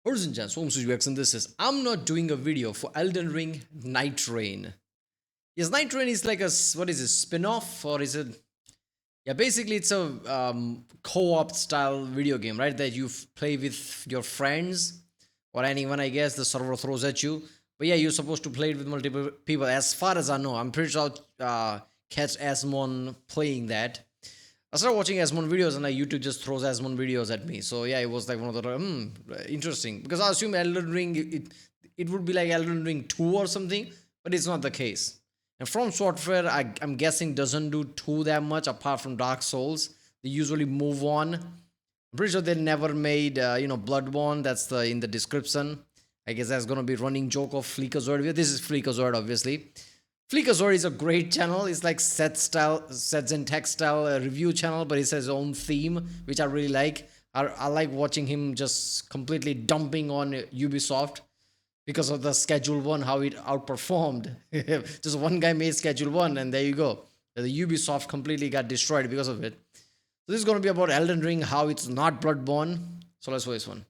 Horizon Chance, FromSoftware, and this is I'm not doing a video for Elden Ring Nightreign. Yes, Nightreign is like a, what is it, spin-off, or is it? Yeah, basically it's a co-op style video game, right? That you play with your friends or anyone, I guess. The server throws at you. But yeah, you're supposed to play it with multiple people. As far as I know, I'm pretty sure I'll catch Asmon playing that. I started watching Asmon videos and like YouTube just throws Asmon videos at me. So yeah, it was like one of the interesting, because I assume Elden Ring it would be like Elden Ring 2 or something, but it's not the case. And FromSoftware, I'm guessing, doesn't do too that much apart from Dark Souls. They usually move on. I'm pretty sure they never made Bloodborne. That's in the description. I guess that's gonna be running joke of FLEEKAZOID. This is FLEEKAZOID, obviously. FLEEKAZOID is a great channel. It's like sets and tech style review channel, but it has its own theme, which I really like. I like watching him just completely dumping on Ubisoft because of the Schedule 1, how it outperformed. Just one guy made Schedule 1, and there you go. The Ubisoft completely got destroyed because of it. So this is going to be about Elden Ring, how it's not Bloodborne. So let's watch this one.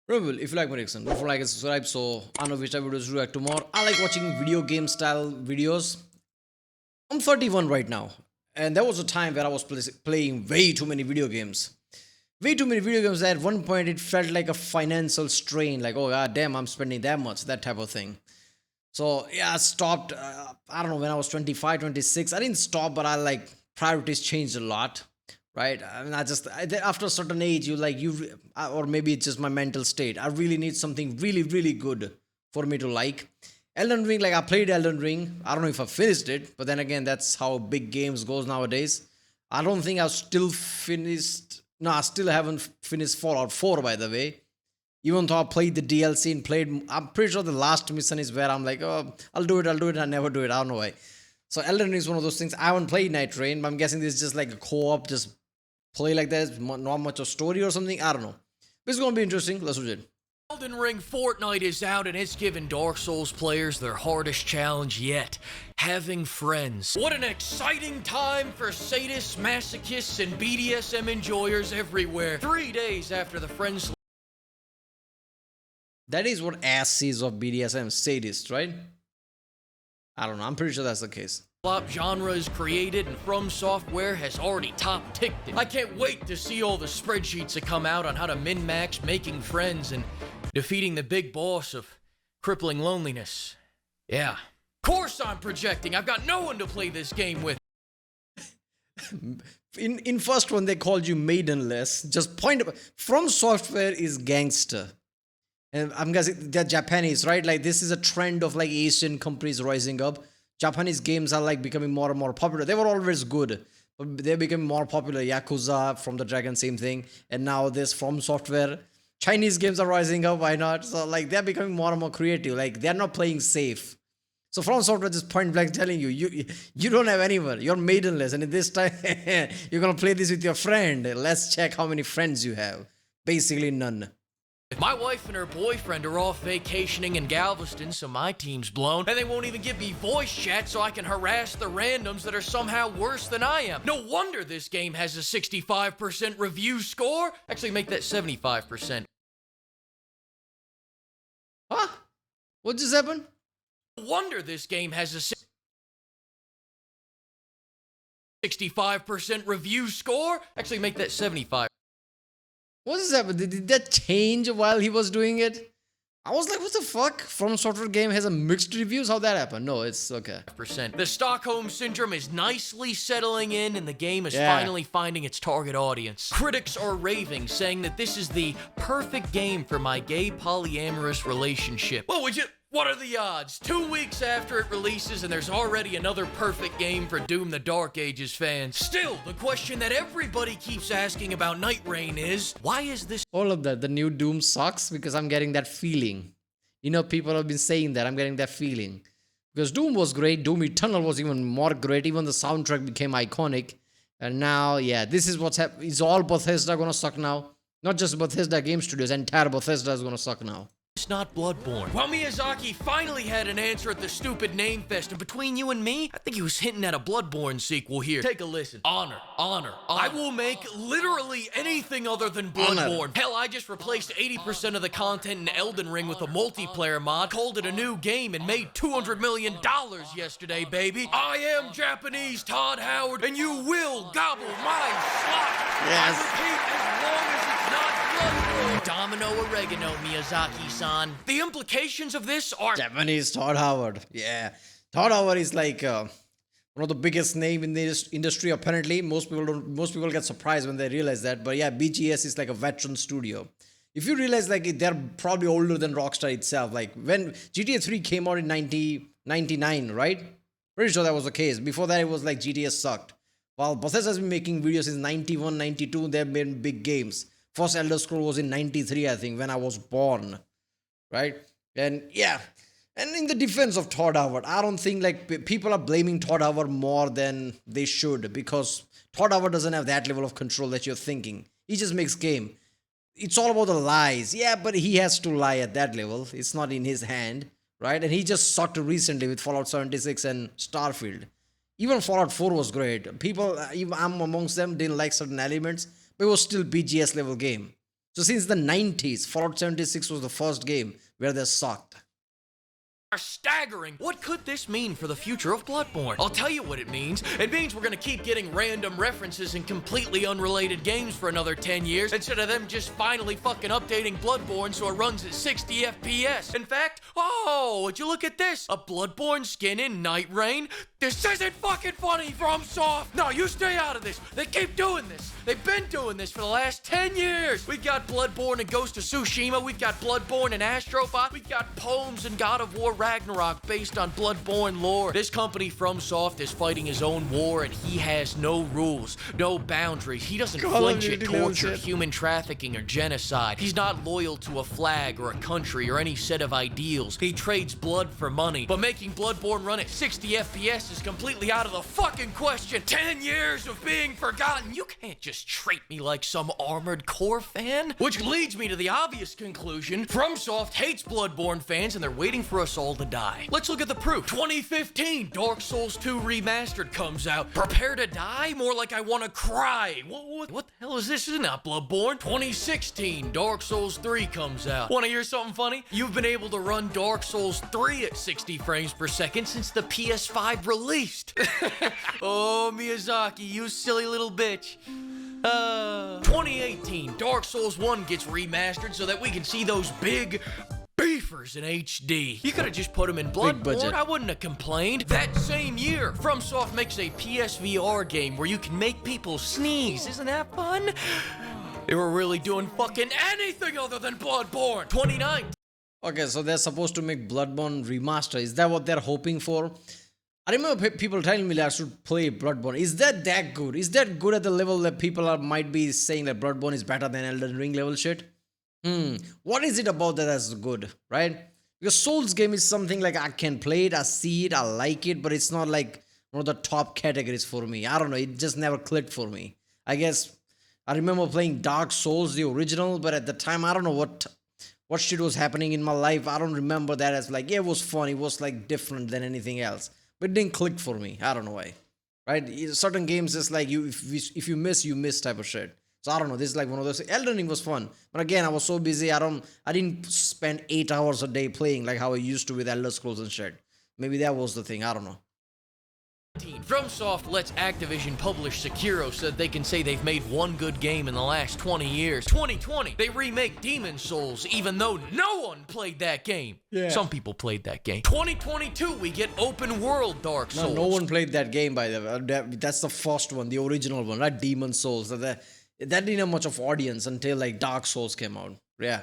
Remember, if you like my reaction, don't forget to like and subscribe so I know which type of videos to react to more. I like watching video game style videos. I'm 31 right now, and there was a time where I was playing way too many video games. Way too many video games that at one point it felt like a financial strain, like, oh god damn, I'm spending that much, that type of thing. So yeah, I stopped, I don't know, when I was 25, 26. I didn't stop, but I priorities changed a lot. Right? I mean, after a certain age, or maybe it's just my mental state. I really need something really, really good for me to like. Elden Ring, I played Elden Ring. I don't know if I finished it, but then again, that's how big games goes nowadays. I don't think I've still finished. No, I still haven't finished Fallout 4, by the way. Even though I played the DLC and I'm pretty sure the last mission is where I'm like, oh, I'll do it, I never do it. I don't know why. So Elden Ring is one of those things. I haven't played Nightreign, but I'm guessing this is just like a co-op, just play like that, not much of story or something. I don't know. But it's gonna be interesting. Let's watch it. Elden Ring Fortnite is out, and it's given Dark Souls players their hardest challenge yet: having friends. What an exciting time for sadists, masochists, and BDSM enjoyers everywhere. 3 days after the Friends. That is what ass sees of BDSM, sadist, right? I don't know. I'm pretty sure that's the case. Flop genre is created, and FromSoftware has already top-ticked it. I can't wait to see all the spreadsheets that come out on how to min-max making friends and defeating the big boss of crippling loneliness. Yeah. Of course I'm projecting. I've got no one to play this game with. In first one, they called you maidenless. Just point up. FromSoftware is gangster. And I'm guessing they're Japanese, right? Like, this is a trend of Asian companies rising up. Japanese games are becoming more and more popular. They were always good, but they're becoming more popular. Yakuza, From the Dragon, same thing. And now this FromSoftware. Chinese games are rising up, why not? So they're becoming more and more creative. They're not playing safe. So FromSoftware just point blank telling you don't have anyone. You're maidenless. And in this time, you're going to play this with your friend. Let's check how many friends you have. Basically none. My wife and her boyfriend are off vacationing in Galveston, so my team's blown, and they won't even give me voice chat so I can harass the randoms that are somehow worse than I am. No wonder this game has a 65% review score. Actually, make that 75%. Huh? What just happened? No wonder this game has a 65% review score. Actually, make that 75%. What is that? Did that change while he was doing it? I was like, what the fuck? FromSoftware game has a mixed reviews? How'd that happen? No, it's okay. The Stockholm Syndrome is nicely settling in, and the game is finally finding its target audience. Critics are raving, saying that this is the perfect game for my gay polyamorous relationship. Well, what are the odds? 2 weeks after it releases, and there's already another perfect game for Doom the Dark Ages fans. Still, the question that everybody keeps asking about Nightreign is, why is this... All of that, the new Doom sucks, because I'm getting that feeling. People have been saying that, I'm getting that feeling. Because Doom was great, Doom Eternal was even more great, even the soundtrack became iconic. And now, yeah, this is what's happening. Is all Bethesda gonna suck now? Not just Bethesda Game Studios, entire Bethesda is gonna suck now. It's not Bloodborne. Well, Miyazaki finally had an answer at the stupid name fest, and between you and me, I think he was hinting at a Bloodborne sequel here. Take a listen. Honor. I will make literally anything other than Bloodborne. Hell, I just replaced 80% of the content in Elden Ring with a multiplayer mod, called it a new game, and made $200 million yesterday, baby. I am Japanese Todd Howard, and you will gobble my slot. Yes. I repeat, as long as it's not Bloodborne. Domino oregano, Miyazaki-san. The implications of this are... Japanese Todd Howard. Yeah. Todd Howard is like one of the biggest name in the industry, apparently. Most people get surprised when they realize that. But yeah, BGS is like a veteran studio. If you realize, like, they're probably older than Rockstar itself. Like, when GTA 3 came out in 1999, right? Pretty sure that was the case. Before that, it was like GTA sucked. While Bethesda has been making videos since 91, 92, they've made big games. First Elder Scrolls was in 93, I think, when I was born, right? And yeah, and in the defense of Todd Howard, I don't think like people are blaming Todd Howard more than they should, because Todd Howard doesn't have that level of control that you're thinking. He just makes game. It's all about the lies. Yeah, but he has to lie at that level. It's not in his hand, right? And he just sucked recently with Fallout 76 and Starfield. Even Fallout 4 was great. People, I'm amongst them, didn't like certain elements, but it was still BGS level game. So since the 90s, Fallout 76 was the first game where they sucked. Are staggering. What could this mean for the future of Bloodborne? I'll tell you what it means. It means we're gonna keep getting random references in completely unrelated games for another 10 years, instead of them just finally fucking updating Bloodborne so it runs at 60 FPS. In fact, oh, would you look at this? A Bloodborne skin in Nightreign? This isn't fucking funny, FromSoft! No, you stay out of this. They keep doing this. They've been doing this for the last 10 years. We've got Bloodborne and Ghost of Tsushima. We've got Bloodborne and Astrobot. We've got poems and God of War Ragnarok based on Bloodborne lore. This company, FromSoft, is fighting his own war, and he has no rules, no boundaries. He doesn't flinch at torture, human trafficking, or genocide. He's not loyal to a flag or a country or any set of ideals. He trades blood for money, but making Bloodborne run at 60 FPS is completely out of the fucking question. 10 years of being forgotten. You can't just treat me like some Armored Core fan. Which leads me to the obvious conclusion. FromSoft hates Bloodborne fans, and they're waiting for us all to die. Let's look at the proof. 2015, Dark Souls 2 Remastered comes out. Prepare to die? More like I want to cry. What the hell is this? This is not Bloodborne. 2016, Dark Souls 3 comes out. Want to hear something funny? You've been able to run Dark Souls 3 at 60 frames per second since the PS5 released. Oh, Miyazaki, you silly little bitch. 2018, Dark Souls 1 gets remastered so that we can see those big beefers in HD. You could have just put them in Bloodborne, I wouldn't have complained. That same year, FromSoft makes a PSVR game where you can make people sneeze. Isn't that fun? They were really doing fucking anything other than Bloodborne. 29. Okay, so they're supposed to make Bloodborne remaster. Is that what they're hoping for? I remember people telling me that I should play Bloodborne. Is that good? Is that good at the level that people might be saying that Bloodborne is better than Elden Ring level shit? What is it about that that's good, right? Because Souls game is something like I can play it, I see it, I like it, but it's not like one of the top categories for me. I don't know, it just never clicked for me. I guess I remember playing Dark Souls, the original, but at the time, I don't know what shit was happening in my life. I don't remember that as like, yeah, it was fun, it was like different than anything else. But it didn't click for me. I don't know why. Right? Certain games is like if you miss type of shit. So I don't know. This is like one of those. Elden Ring was fun, but again, I was so busy. I didn't spend 8 hours a day playing like how I used to with Elder Scrolls and shit. Maybe that was the thing. I don't know. FromSoft lets Activision publish Sekiro so that they can say they've made one good game in the last 20 years. 2020, they remake Demon Souls, even though no one played that game. Yeah. Some people played that game. 2022, we get open world Dark Souls. No one played that game, by the way. That's the first one, the original one, right? Demon Souls. That didn't have much of audience until like Dark Souls came out. Yeah.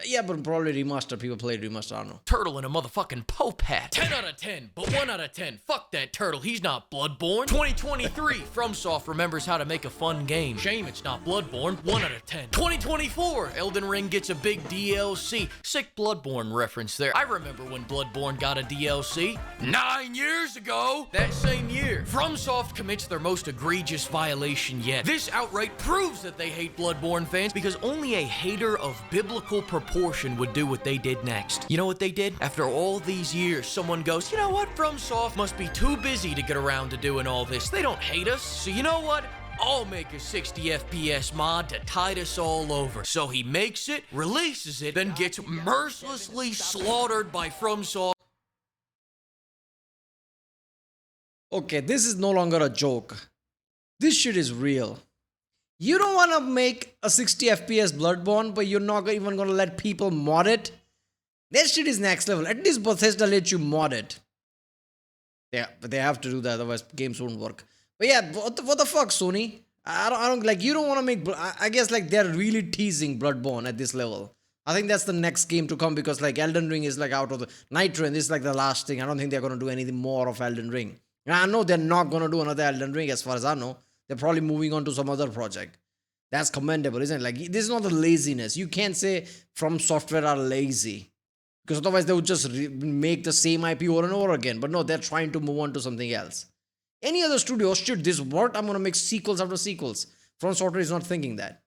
Yeah, but probably remaster. People played remaster, I don't know. Turtle in a motherfucking Pope hat. 10 out of 10, but 1 out of 10. Fuck that turtle, he's not Bloodborne. 2023, FromSoft remembers how to make a fun game. Shame it's not Bloodborne. 1 out of 10. 2024, Elden Ring gets a big DLC. Sick Bloodborne reference there. I remember when Bloodborne got a DLC. 9 years ago! That same year, FromSoft commits their most egregious violation yet. This outright proves that they hate Bloodborne fans because only a hater of biblical proportions proportion would do what they did next. You know what they did? After all these years, someone goes, you know what, FromSoft must be too busy to get around to doing all this. They don't hate us, so you know what? I'll make a 60 FPS mod to tide us all over. So he makes it, releases it, then gets mercilessly slaughtered by FromSoft. Okay, this is no longer a joke. This shit is real. You don't want to make a 60 FPS Bloodborne, but you're not even going to let people mod it? That shit is next level. At least Bethesda let you mod it. Yeah, but they have to do that, otherwise games won't work. But yeah, what the fuck, Sony? I don't like, you don't want to make, I guess like they're really teasing Bloodborne at this level. I think that's the next game to come, because like Elden Ring is like out of the Nightreign. This is like the last thing. I don't think they're going to do anything more of Elden Ring. And I know they're not going to do another Elden Ring as far as I know. They're probably moving on to some other project. That's commendable, isn't it? Like, this is not the laziness. You can't say FromSoftware are lazy, because otherwise they would just make the same IP over and over again. But no, they're trying to move on to something else. Any other studio, should this work? I'm going to make sequels after sequels. FromSoftware is not thinking that.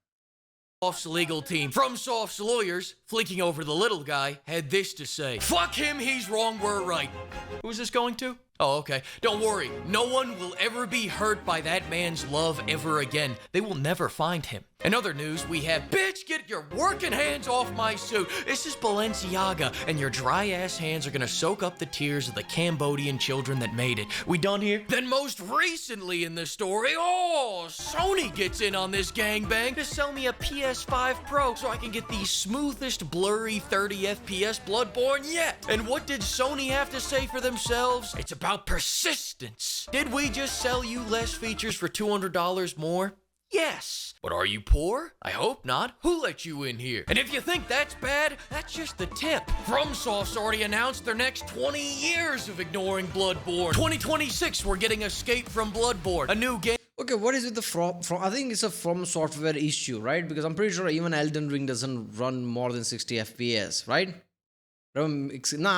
FromSoft's legal team, FromSoft's lawyers, fleeking over the little guy, had this to say. Fuck him, he's wrong, we're right. Who's this going to? Oh, okay. Don't worry. No one will ever be hurt by that man's love ever again. They will never find him. In other news, we have, bitch, get your working hands off my suit. This is Balenciaga, and your dry-ass hands are gonna soak up the tears of the Cambodian children that made it. We done here? Then most recently in the story, Sony gets in on this gangbang to sell me a PS5 Pro so I can get the smoothest, blurry 30 FPS Bloodborne yet. And what did Sony have to say for themselves? It's about persistence. Did we just sell you less features for $200 more? Yes. But are you poor? I hope not. Who let you in here? And if you think that's bad, that's just the tip. FromSoft's already announced their next 20 years of ignoring Bloodborne. 2026, we're getting Escape from Bloodborne, a new game. Okay, what is with the from? I think it's a FromSoftware issue, right? Because I'm pretty sure even Elden Ring doesn't run more than 60 FPS, right? I'm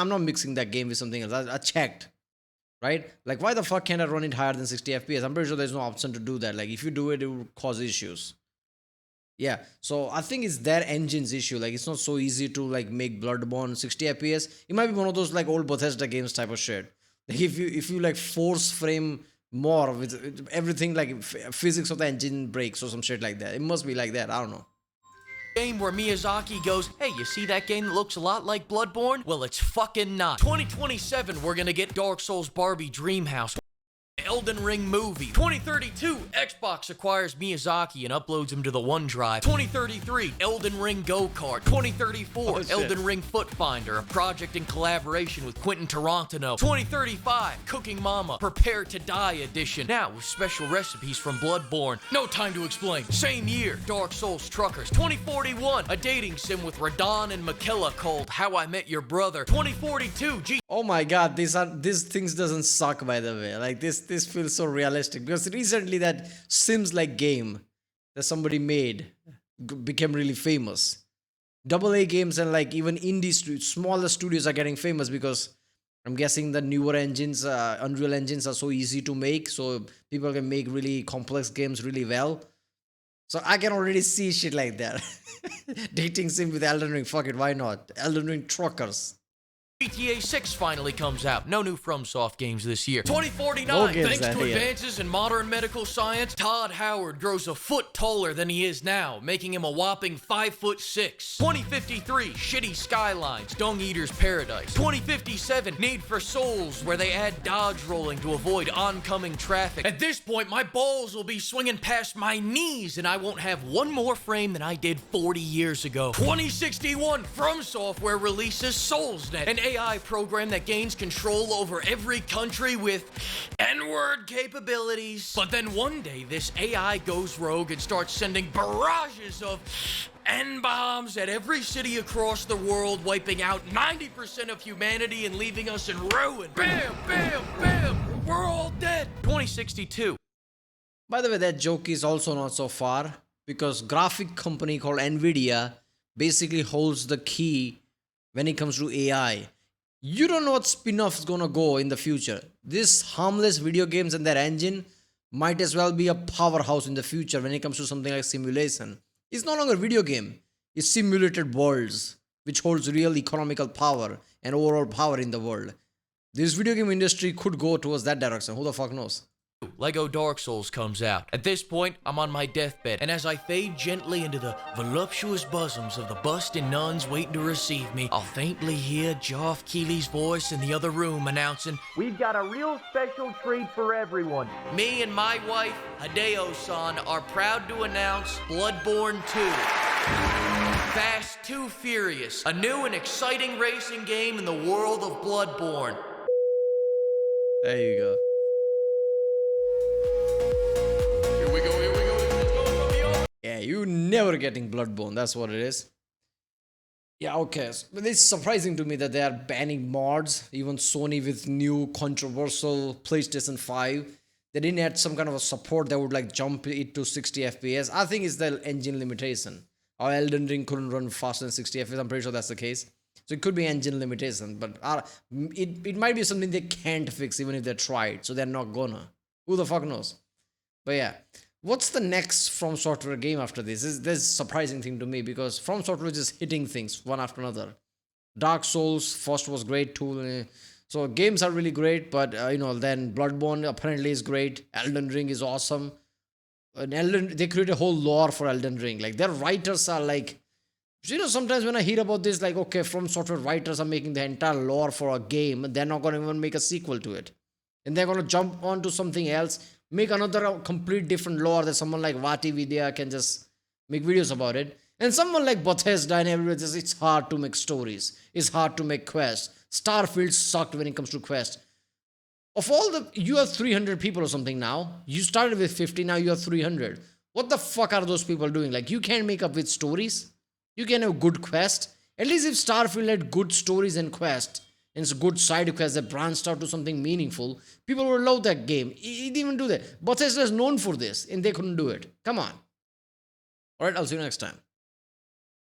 not mixing that game with something else. I checked. Right? Like, why the fuck can't I run it higher than 60 FPS? I'm pretty sure there's no option to do that. Like, if you do it, it will cause issues. Yeah, so I think it's their engine's issue. Like, it's not so easy to, like, make Bloodborne 60 FPS. It might be one of those, like, old Bethesda games type of shit. Like, if you like, force frame more with everything, like, physics of the engine breaks or some shit like that. It must be like that. I don't know. Game where Miyazaki goes, hey, you see that game that looks a lot like Bloodborne? Well, it's fucking not. 2027, we're gonna get Dark Souls Barbie Dreamhouse. Elden Ring movie. 2032, Xbox acquires Miyazaki and uploads him to the OneDrive. 2033, Elden Ring Go-Kart. 2034, Elden Ring Foot Finder, a project in collaboration with Quentin Tarantino. 2035, Cooking Mama, Prepare to Die edition. Now with special recipes from Bloodborne. No time to explain. Same year, Dark Souls Truckers. 2041, a dating sim with Radon and Makilla called How I Met Your Brother. 2042, Oh my god, these things doesn't suck, by the way. Like, this feels so realistic, because recently that Sims like game that somebody made became really famous. AA games and like even indie smaller studios are getting famous because I'm guessing the newer engines, Unreal engines, are so easy to make, so people can make really complex games really well. So I can already see shit like that. Dating sim with Elden Ring, fuck it, why not? Elden Ring Truckers. GTA 6 finally comes out. No new FromSoft games this year. 2049, thanks to advances in modern medical science, Todd Howard grows a foot taller than he is now, making him a whopping 5'6". 2053, shitty skylines, Dung Eater's Paradise. 2057, Need for Souls, where they add dodge rolling to avoid oncoming traffic. At this point, my balls will be swinging past my knees, and I won't have one more frame than I did 40 years ago. 2061, FromSoftware releases SoulsNet, an AI program that gains control over every country with N-word capabilities. But then one day, this AI goes rogue and starts sending barrages of N-bombs at every city across the world, wiping out 90% of humanity and leaving us in ruin. Bam, bam, bam, we're all dead. 2062. By the way, that joke is also not so far, because graphic company called Nvidia basically holds the key when it comes to AI. You don't know what spin-off is gonna go in the future. This harmless video games and their engine might as well be a powerhouse in the future when it comes to something like simulation. It's no longer a video game. It's simulated worlds. which holds real economical power and overall power in the world. This video game industry could go towards that direction. Who the fuck knows? Lego Dark Souls comes out. At this point, I'm on my deathbed, and as I fade gently into the voluptuous bosoms of the busting nuns waiting to receive me, I'll faintly hear Geoff Keighley's voice in the other room announcing, "We've got a real special treat for everyone." me and my wife, Hideo-san, are proud to announce Bloodborne 2. Fast 2 Furious, a new and exciting racing game in the world of Bloodborne. There you go. Yeah, you never getting Bloodborne. That's what it is. Yeah, okay. But it's surprising to me that they are banning mods. Even Sony with new controversial PlayStation 5. They didn't add some kind of a support that would like jump it to 60 FPS. I think it's the engine limitation. Our Elden Ring couldn't run faster than 60 FPS. I'm pretty sure that's the case. So it could be engine limitation. But it might be something they can't fix even if they tried. So they're not gonna. Who the fuck knows? But yeah. What's the next FromSoftware game after this? This is a surprising thing to me because FromSoftware is just hitting things one after another. Dark Souls first was great too. So games are really great, but then Bloodborne apparently is great. Elden Ring is awesome. And they create a whole lore for Elden Ring. Like their writers are like, sometimes when I hear about this, like okay, FromSoftware writers are making the entire lore for a game, they're not going to even make a sequel to it, and they're going to jump onto something else. Make another complete different lore that someone like Vati Vidya can just make videos about it. And someone like Bethesda and everybody, it's hard to make stories. It's hard to make quests. Starfield sucked when it comes to quests. Of all you have 300 people or something now. You started with 50, now you have 300. What the fuck are those people doing? Like, you can't make up with stories. You can have good quests. At least if Starfield had good stories and quests, and it's a good side quest that branched out to something meaningful, people would love that game. It didn't even do that. Bethesda is known for this, and they couldn't do it. Come on. Alright, I'll see you next time.